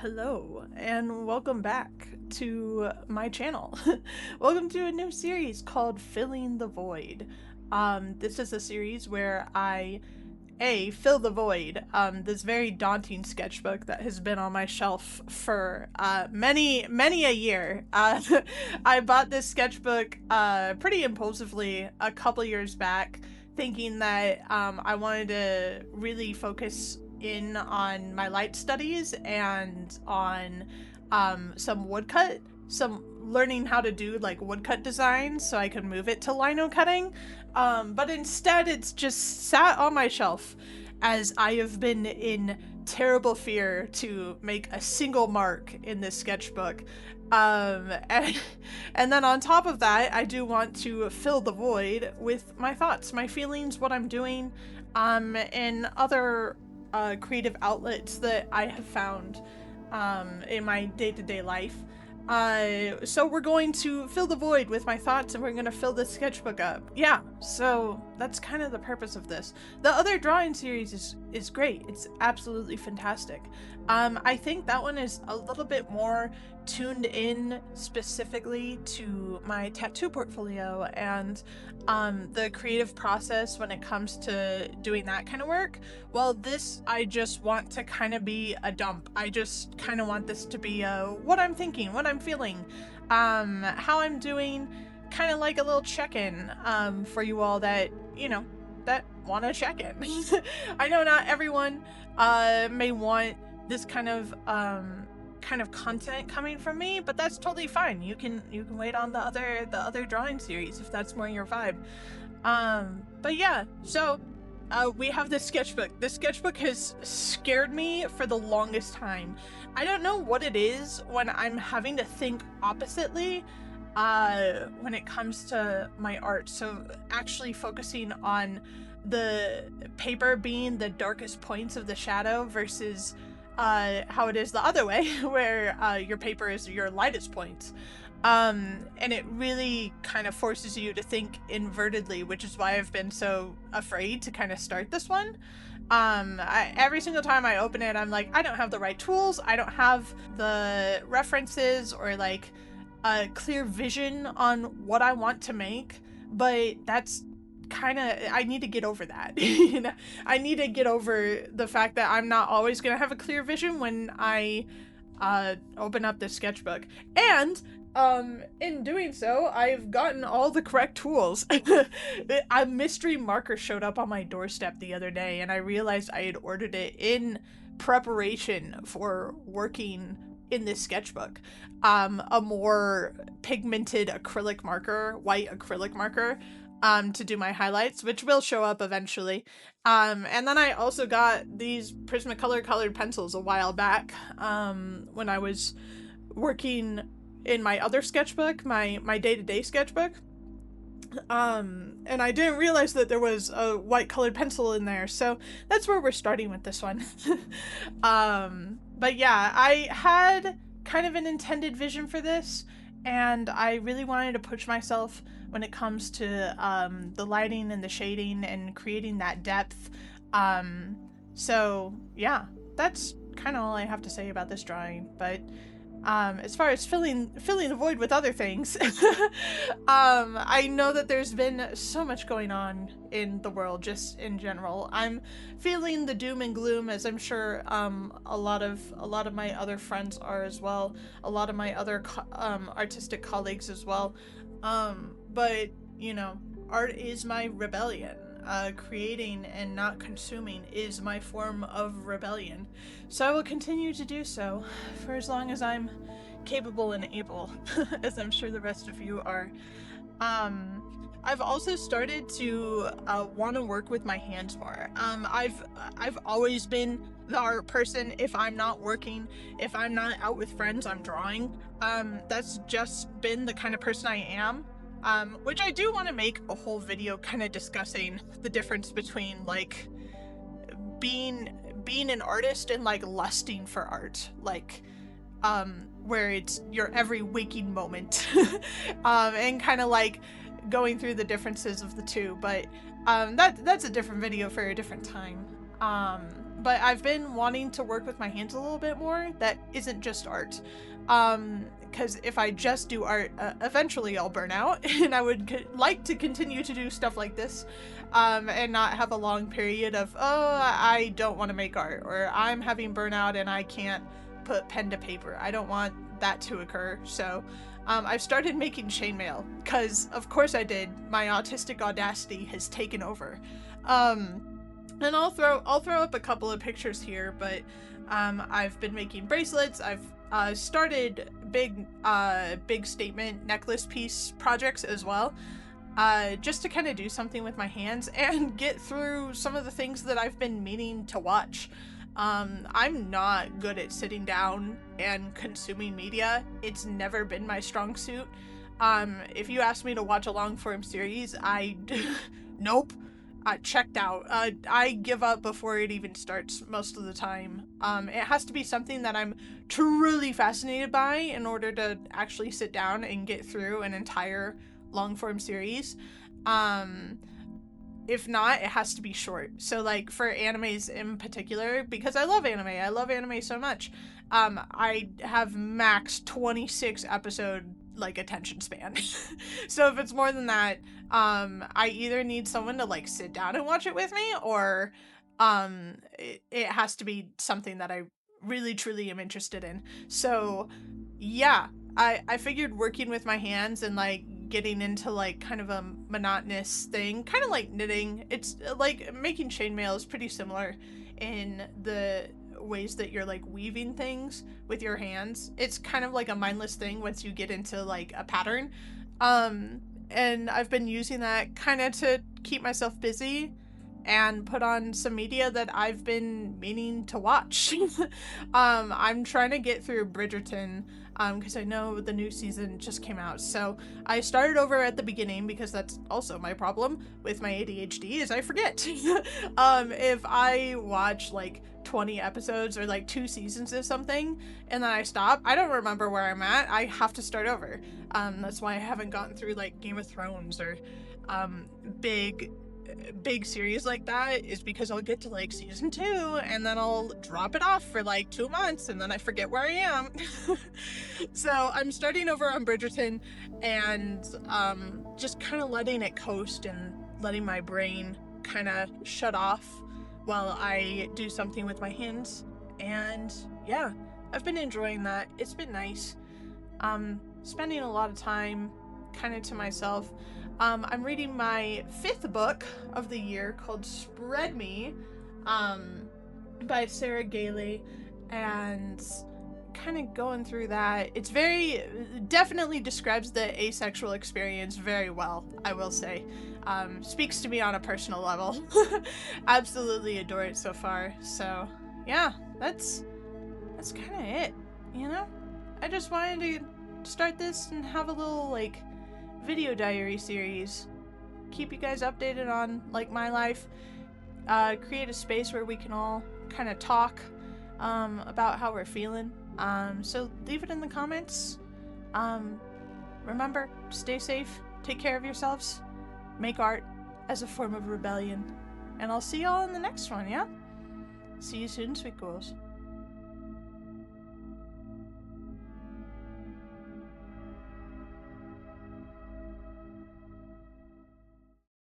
Hello, and welcome back to my channel. Welcome to a new series called Filling the Void. This is a series where I fill the void, this very daunting sketchbook that has been on my shelf for many a year. I bought this sketchbook pretty impulsively a couple years back, thinking that I wanted to really focus in on my light studies and on some woodcut, some learning how to do like woodcut design so I could move it to lino cutting. But instead it's just sat on my shelf as I have been in terrible fear to make a single mark in this sketchbook. And then on top of that, I do want to fill the void with my thoughts, my feelings, what I'm doing, and other creative outlets that I have found in my day-to-day life. So we're going to fill the void with my thoughts, and we're going to fill this sketchbook up. Yeah, so that's kind of the purpose of this. The other drawing series is great. It's absolutely fantastic. I think that one is a little bit more tuned in specifically to my tattoo portfolio and the creative process when it comes to doing that kind of work. Well, this, I just want to kind of be a dump. I just kind of want this to be what I'm thinking, what I'm feeling, how I'm doing, kind of like a little check-in for you all that, you know, that want to check in. I know not everyone may want this kind of content coming from me, but that's totally fine. You can wait on the other drawing series if that's more your vibe. But yeah, so we have this sketchbook. This sketchbook has scared me for the longest time. I don't know what it is when I'm having to think oppositely when it comes to my art. So actually focusing on the paper being the darkest points of the shadow versus how it is the other way, where your paper is your lightest points. And it really kind of forces you to think invertedly, which is why I've been so afraid to kind of start this one. Every single time I open it, I'm like, I don't have the right tools, I don't have the references or like a clear vision on what I want to make, but that's kind of, I need to get over that. You know, I need to get over the fact that I'm not always gonna have a clear vision when I open up this sketchbook. And in doing so, I've gotten all the correct tools. A mystery marker showed up on my doorstep the other day, and I realized I had ordered it in preparation for working in this sketchbook. A more pigmented acrylic marker, white acrylic marker, to do my highlights, which will show up eventually. And then I also got these Prismacolor colored pencils a while back, when I was working in my other sketchbook, my day-to-day sketchbook. And I didn't realize that there was a white colored pencil in there, so that's where we're starting with this one. But yeah, I had kind of an intended vision for this, and I really wanted to push myself when it comes to the lighting and the shading and creating that depth. So yeah, that's kind of all I have to say about this drawing. But as far as filling the void with other things, I know that there's been so much going on in the world, just in general. I'm feeling the doom and gloom, as I'm sure a lot of my other friends are as well, a lot of my other artistic colleagues as well. But you know, art is my rebellion. Creating and not consuming is my form of rebellion. So I will continue to do so for as long as I'm capable and able, as I'm sure the rest of you are. I've also started to want to work with my hands more. I've always been the art person. If I'm not working, if I'm not out with friends, I'm drawing. That's just been the kind of person I am. Which I do want to make a whole video kind of discussing the difference between like being an artist and like lusting for art, like where it's your every waking moment, and kind of like going through the differences of the two. But that's a different video for a different time. but I've been wanting to work with my hands a little bit more that isn't just art. Because if I just do art, eventually I'll burn out, and I would like to continue to do stuff like this, and not have a long period of, oh, I don't want to make art, or I'm having burnout and I can't put pen to paper. I don't want that to occur. So I've started making chainmail, because of course I did. My autistic audacity has taken over. And I'll throw up a couple of pictures here, but I've been making bracelets. I've started big statement necklace piece projects as well, just to kind of do something with my hands and get through some of the things that I've been meaning to watch. I'm not good at sitting down and consuming media. It's never been my strong suit. If you ask me to watch a long form series, nope. Checked out. I give up before it even starts most of the time. It has to be something that I'm truly fascinated by in order to actually sit down and get through an entire long form series. If not, it has to be short. So like for animes in particular, because I love anime so much, I have max 26 episode like attention span. So if it's more than that, I either need someone to like sit down and watch it with me, or it has to be something that I really truly am interested in. So yeah, I figured working with my hands and like getting into like kind of a monotonous thing, kind of like knitting. It's like making chainmail is pretty similar in the ways that you're like weaving things with your hands. It's kind of like a mindless thing once you get into like a pattern. And I've been using that kind of to keep myself busy and put on some media that I've been meaning to watch. I'm trying to get through Bridgerton, because I know the new season just came out. So I started over at the beginning, because that's also my problem with my ADHD, is I forget. If I watch like 20 episodes or like 2 seasons of something and then I stop, I don't remember where I'm at. I have to start over. That's why I haven't gotten through like Game of Thrones or big series like that, is because I'll get to like season 2 and then I'll drop it off for like 2 months and then I forget where I am. So I'm starting over on Bridgerton and just kind of letting it coast and letting my brain kind of shut off while I do something with my hands. And yeah, I've been enjoying that. It's been nice. Spending a lot of time kind of to myself. I'm reading my 5th book of the year called Spread Me, by Sarah Gailey, and kind of going through that. It's definitely describes the asexual experience very well, I will say. Speaks to me on a personal level. Absolutely adore it so far. So yeah, that's kind of it, you know? I just wanted to start this and have a little like video diary series, keep you guys updated on like my life, create a space where we can all kind of talk about how we're feeling. So leave it in the comments. Remember, stay safe, take care of yourselves, make art as a form of rebellion, and I'll see y'all in the next one. Yeah, see you soon, sweet ghouls.